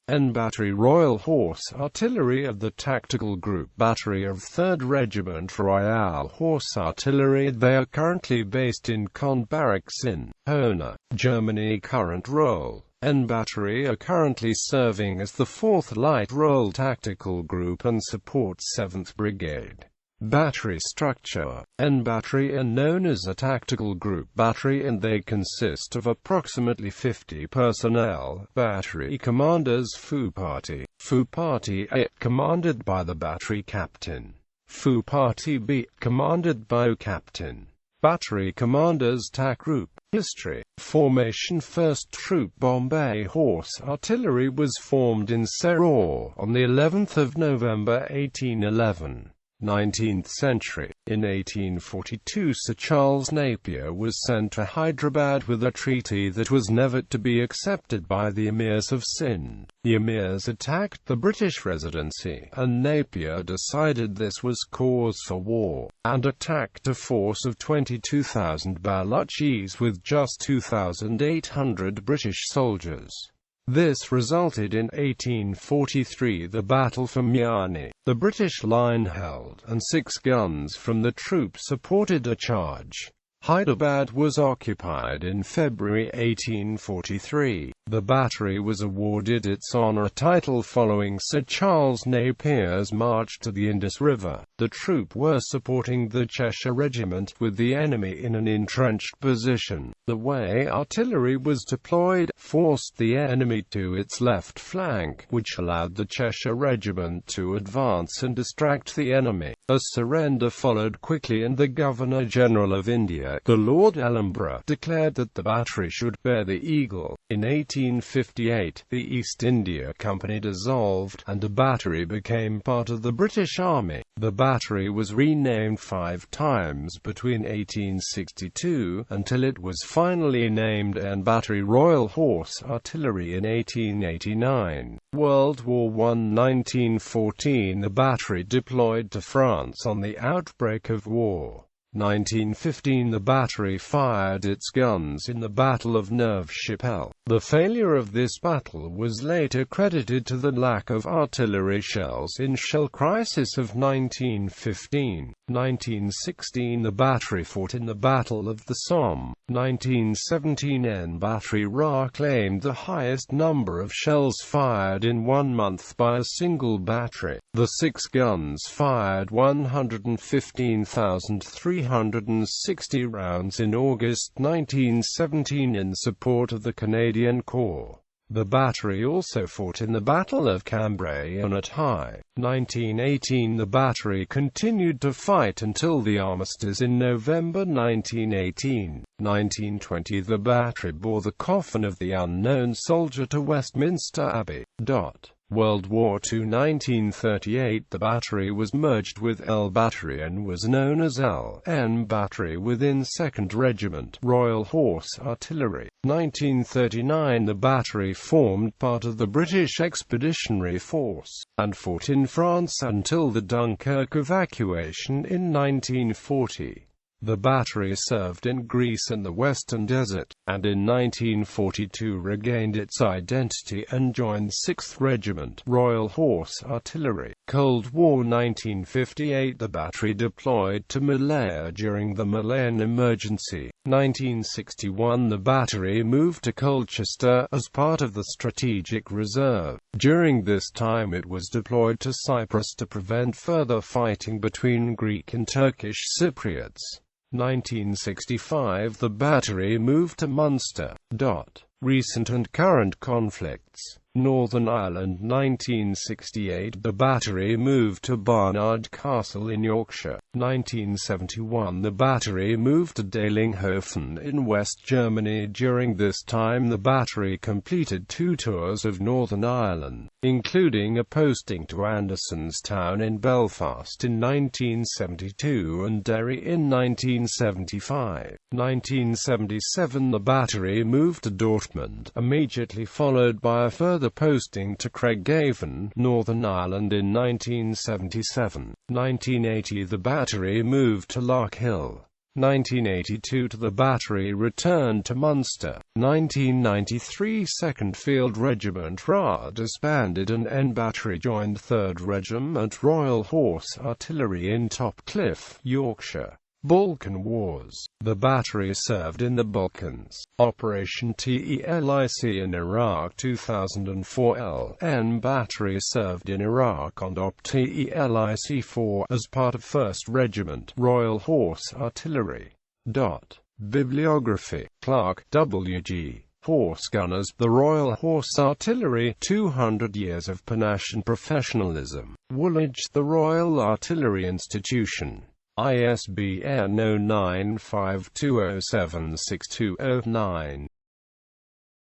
N Battery Royal Horse Artillery of the Tactical Group Battery of 3rd Regiment Royal Horse Artillery. They are currently based in Caen Barracks in Hohne, Germany. Current role: N Battery are currently serving as the 4th Light Role Tactical Group and support 7th Brigade. Battery structure: N Battery are known as a tactical group battery and they consist of approximately 50 personnel. Battery commanders: Foo Party A, commanded by the battery captain. Foo Party B, commanded by captain. Battery commanders: TAC Group. History: Formation: 1st Troop Bombay Horse Artillery was formed in Caen on the 11th of November 1811. 19th century. In 1842 Sir Charles Napier was sent to Hyderabad with a treaty that was never to be accepted by the Emirs of Sind. The Emirs attacked the British Residency, and Napier decided this was cause for war, and attacked a force of 22,000 Balochis with just 2,800 British soldiers. This resulted in 1843 the Battle for Miani. The British line held, and 6 guns from the troops supported a charge. Hyderabad was occupied in February 1843. The battery was awarded its honour title following Sir Charles Napier's march to the Indus River. The troop were supporting the Cheshire Regiment, with the enemy in an entrenched position. The way artillery was deployed forced the enemy to its left flank, which allowed the Cheshire Regiment to advance and distract the enemy. A surrender followed quickly and the Governor-General of India, the Lord Ellenborough, declared that the battery should bear the eagle. In 1858, the East India Company dissolved, and the battery became part of the British Army. The battery was renamed 5 times between 1862, until it was finally named N Battery Royal Horse Artillery in 1889. World War I. 1914 The battery deployed to France on the outbreak of war. 1915 The battery fired its guns in the Battle of Neuve-Chapelle. The failure of this battle was later credited to the lack of artillery shells in shell crisis of 1915. 1916 The battery fought in the Battle of the Somme. 1917 N Battery RA claimed the highest number of shells fired in 1 month by a single battery. The 6 guns fired 115,360 rounds in August 1917 in support of the Canadian Corps. The battery also fought in the Battle of Cambrai and at High. 1918 The battery continued to fight until the armistice in November 1918. 1920 The battery bore the coffin of the unknown soldier to Westminster Abbey. World War II 1938 The battery was merged with L Battery and was known as L.N. Battery within 2nd Regiment Royal Horse Artillery. 1939 The battery formed part of the British Expeditionary Force, and fought in France until the Dunkirk evacuation in 1940. The battery served in Greece and the Western Desert, and in 1942 regained its identity and joined 6th Regiment Royal Horse Artillery. Cold War 1958 The battery deployed to Malaya during the Malayan Emergency. 1961 The battery moved to Colchester as part of the Strategic Reserve. During this time it was deployed to Cyprus to prevent further fighting between Greek and Turkish Cypriots. 1965 The battery moved to Munster. Recent and current conflicts. Northern Ireland 1968 The battery moved to Barnard Castle in Yorkshire. 1971 The battery moved to Dahlinghofen in West Germany. During this time the battery completed 2 tours of Northern Ireland, including a posting to Andersonstown in Belfast in 1972 and Derry in 1975. 1977 The battery moved to Dortmund, immediately followed by a further posting to Craigavon, Northern Ireland in 1977. 1980 The battery moved to Larkhill. 1982 to the battery returned to Munster. 1993 2nd Field Regiment RA disbanded and N Battery joined 3rd Regiment Royal Horse Artillery in Topcliffe, Yorkshire. Balkan Wars. The battery served in the Balkans. Operation TELIC in Iraq 2004. LN Battery served in Iraq on Op TELIC-4 as part of 1st Regiment Royal Horse Artillery. Bibliography. Clark, W.G. Horse Gunners, the Royal Horse Artillery, 200 Years of Panache and Professionalism. Woolwich, the Royal Artillery Institution. ISBN 0952076209.